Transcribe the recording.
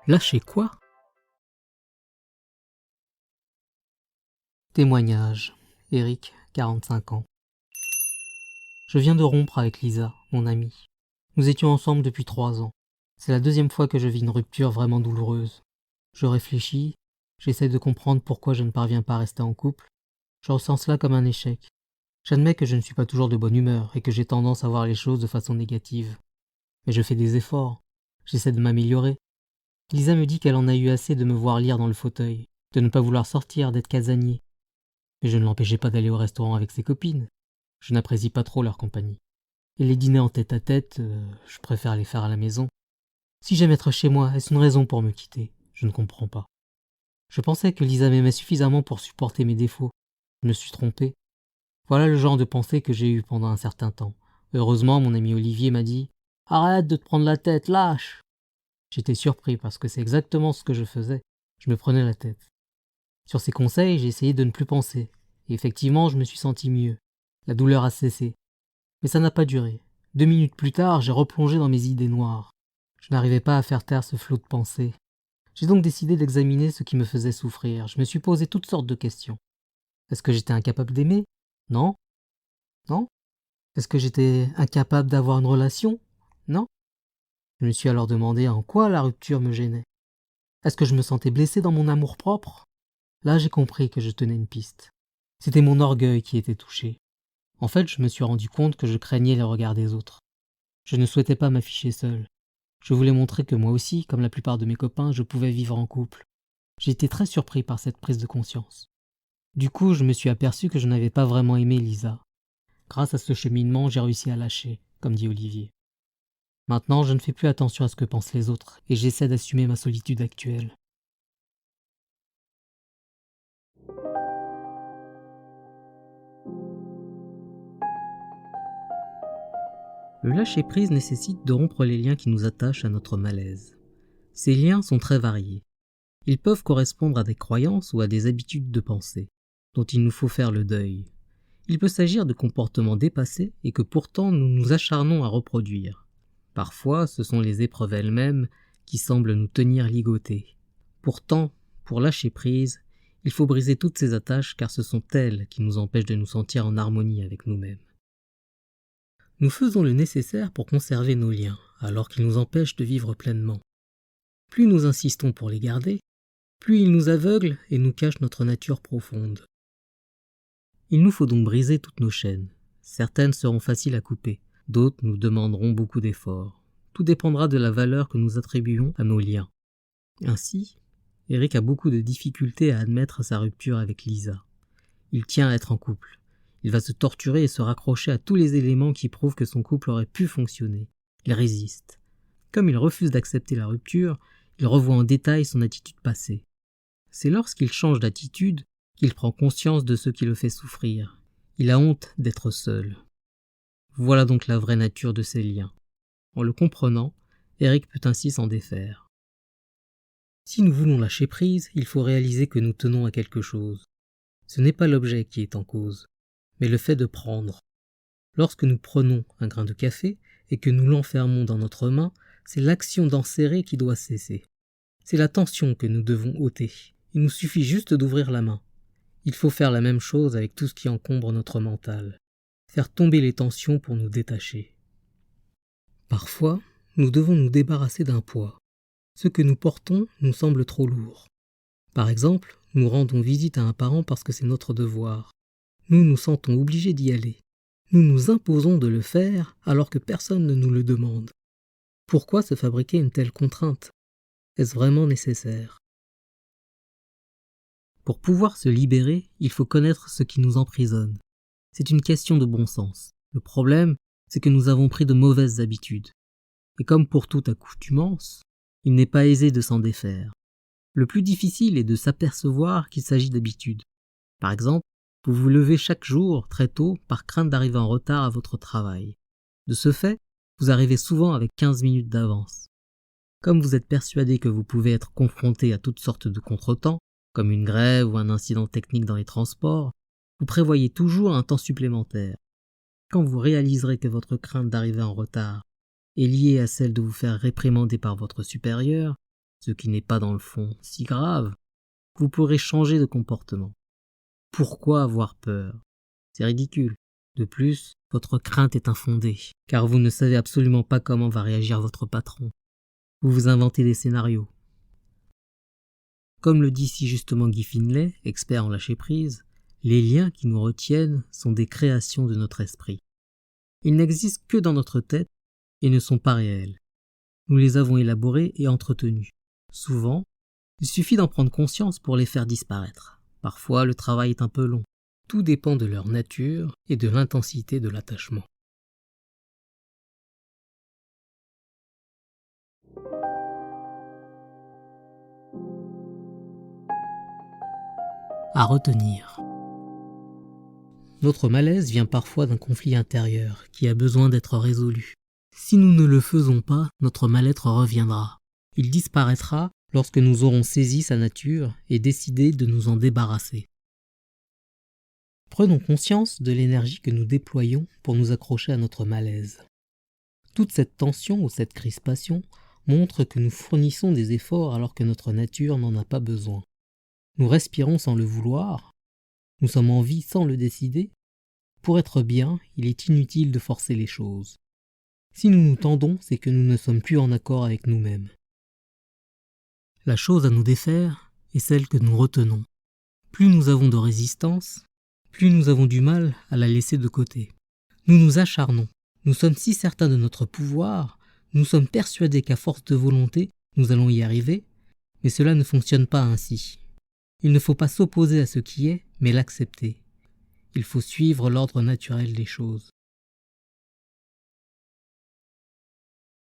Lâcher quoi? Témoignage. Eric, 45 ans. Je viens de rompre avec Lisa, mon amie. Nous étions ensemble depuis 3 ans. C'est la 2e fois que je vis une rupture vraiment douloureuse. Je réfléchis, j'essaie de comprendre pourquoi je ne parviens pas à rester en couple. Je ressens cela comme un échec. J'admets que je ne suis pas toujours de bonne humeur et que j'ai tendance à voir les choses de façon négative. Mais je fais des efforts. J'essaie de m'améliorer. Lisa me dit qu'elle en a eu assez de me voir lire dans le fauteuil, de ne pas vouloir sortir, d'être casanier. Mais je ne l'empêchais pas d'aller au restaurant avec ses copines. Je n'apprécie pas trop leur compagnie. Et les dîners en tête-à-tête, je préfère les faire à la maison. Si j'aime être chez moi, est-ce une raison pour me quitter? Je ne comprends pas. Je pensais que Lisa m'aimait suffisamment pour supporter mes défauts. Je me suis trompé. Voilà le genre de pensée que j'ai eue pendant un certain temps. Heureusement, mon ami Olivier m'a dit « Arrête de te prendre la tête, lâche !» J'étais surpris parce que c'est exactement ce que je faisais. Je me prenais la tête. Sur ses conseils, j'ai essayé de ne plus penser. Et effectivement, je me suis senti mieux. La douleur a cessé. Mais ça n'a pas duré. 2 minutes plus tard, j'ai replongé dans mes idées noires. Je n'arrivais pas à faire taire ce flot de pensées. J'ai donc décidé d'examiner ce qui me faisait souffrir. Je me suis posé toutes sortes de questions. Est-ce que j'étais incapable d'aimer? Non. Non. Est-ce que j'étais incapable d'avoir une relation? Non. Je me suis alors demandé en quoi la rupture me gênait. Est-ce que je me sentais blessé dans mon amour-propre? Là, j'ai compris que je tenais une piste. C'était mon orgueil qui était touché. En fait, je me suis rendu compte que je craignais les regards des autres. Je ne souhaitais pas m'afficher seul. Je voulais montrer que moi aussi, comme la plupart de mes copains, je pouvais vivre en couple. J'ai été très surpris par cette prise de conscience. Du coup, je me suis aperçu que je n'avais pas vraiment aimé Lisa. Grâce à ce cheminement, j'ai réussi à lâcher, comme dit Olivier. Maintenant, je ne fais plus attention à ce que pensent les autres et j'essaie d'assumer ma solitude actuelle. Le lâcher-prise nécessite de rompre les liens qui nous attachent à notre malaise. Ces liens sont très variés. Ils peuvent correspondre à des croyances ou à des habitudes de pensée, dont il nous faut faire le deuil. Il peut s'agir de comportements dépassés et que pourtant nous nous acharnons à reproduire. Parfois, ce sont les épreuves elles-mêmes qui semblent nous tenir ligotés. Pourtant, pour lâcher prise, il faut briser toutes ces attaches car ce sont elles qui nous empêchent de nous sentir en harmonie avec nous-mêmes. Nous faisons le nécessaire pour conserver nos liens, alors qu'ils nous empêchent de vivre pleinement. Plus nous insistons pour les garder, plus ils nous aveuglent et nous cachent notre nature profonde. Il nous faut donc briser toutes nos chaînes. Certaines seront faciles à couper, d'autres nous demanderont beaucoup d'efforts. Tout dépendra de la valeur que nous attribuons à nos liens. Ainsi, Eric a beaucoup de difficultés à admettre sa rupture avec Lisa. Il tient à être en couple. Il va se torturer et se raccrocher à tous les éléments qui prouvent que son couple aurait pu fonctionner. Il résiste. Comme il refuse d'accepter la rupture, il revoit en détail son attitude passée. C'est lorsqu'il change d'attitude qu'il prend conscience de ce qui le fait souffrir. Il a honte d'être seul. Voilà donc la vraie nature de ces liens. En le comprenant, Eric peut ainsi s'en défaire. Si nous voulons lâcher prise, il faut réaliser que nous tenons à quelque chose. Ce n'est pas l'objet qui est en cause, mais le fait de prendre. Lorsque nous prenons un grain de café et que nous l'enfermons dans notre main, c'est l'action d'en serrer qui doit cesser. C'est la tension que nous devons ôter. Il nous suffit juste d'ouvrir la main. Il faut faire la même chose avec tout ce qui encombre notre mental. Faire tomber les tensions pour nous détacher. Parfois, nous devons nous débarrasser d'un poids. Ce que nous portons nous semble trop lourd. Par exemple, nous rendons visite à un parent parce que c'est notre devoir. Nous nous sentons obligés d'y aller. Nous nous imposons de le faire alors que personne ne nous le demande. Pourquoi se fabriquer une telle contrainte? Est-ce vraiment nécessaire? Pour pouvoir se libérer, il faut connaître ce qui nous emprisonne. C'est une question de bon sens. Le problème, c'est que nous avons pris de mauvaises habitudes. Et comme pour toute accoutumance, il n'est pas aisé de s'en défaire. Le plus difficile est de s'apercevoir qu'il s'agit d'habitudes. Par exemple, vous vous levez chaque jour très tôt par crainte d'arriver en retard à votre travail. De ce fait, vous arrivez souvent avec 15 minutes d'avance. Comme vous êtes persuadé que vous pouvez être confronté à toutes sortes de contretemps, comme une grève ou un incident technique dans les transports, vous prévoyez toujours un temps supplémentaire. Quand vous réaliserez que votre crainte d'arriver en retard est liée à celle de vous faire réprimander par votre supérieur, ce qui n'est pas dans le fond si grave, vous pourrez changer de comportement. Pourquoi avoir peur? C'est ridicule. De plus, votre crainte est infondée, car vous ne savez absolument pas comment va réagir votre patron. Vous vous inventez des scénarios. Comme le dit si justement Guy Finlay, expert en lâcher-prise, les liens qui nous retiennent sont des créations de notre esprit. Ils n'existent que dans notre tête et ne sont pas réels. Nous les avons élaborés et entretenus. Souvent, il suffit d'en prendre conscience pour les faire disparaître. Parfois, le travail est un peu long. Tout dépend de leur nature et de l'intensité de l'attachement. À retenir. Notre malaise vient parfois d'un conflit intérieur qui a besoin d'être résolu. Si nous ne le faisons pas, notre mal-être reviendra. Il disparaîtra lorsque nous aurons saisi sa nature et décidé de nous en débarrasser. Prenons conscience de l'énergie que nous déployons pour nous accrocher à notre malaise. Toute cette tension ou cette crispation montre que nous fournissons des efforts alors que notre nature n'en a pas besoin. Nous respirons sans le vouloir, nous sommes en vie sans le décider. Pour être bien, il est inutile de forcer les choses. Si nous nous tendons, c'est que nous ne sommes plus en accord avec nous-mêmes. La chose à nous défaire est celle que nous retenons. Plus nous avons de résistance, plus nous avons du mal à la laisser de côté. Nous nous acharnons, nous sommes si certains de notre pouvoir, nous sommes persuadés qu'à force de volonté, nous allons y arriver, mais cela ne fonctionne pas ainsi. Il ne faut pas s'opposer à ce qui est, mais l'accepter. Il faut suivre l'ordre naturel des choses.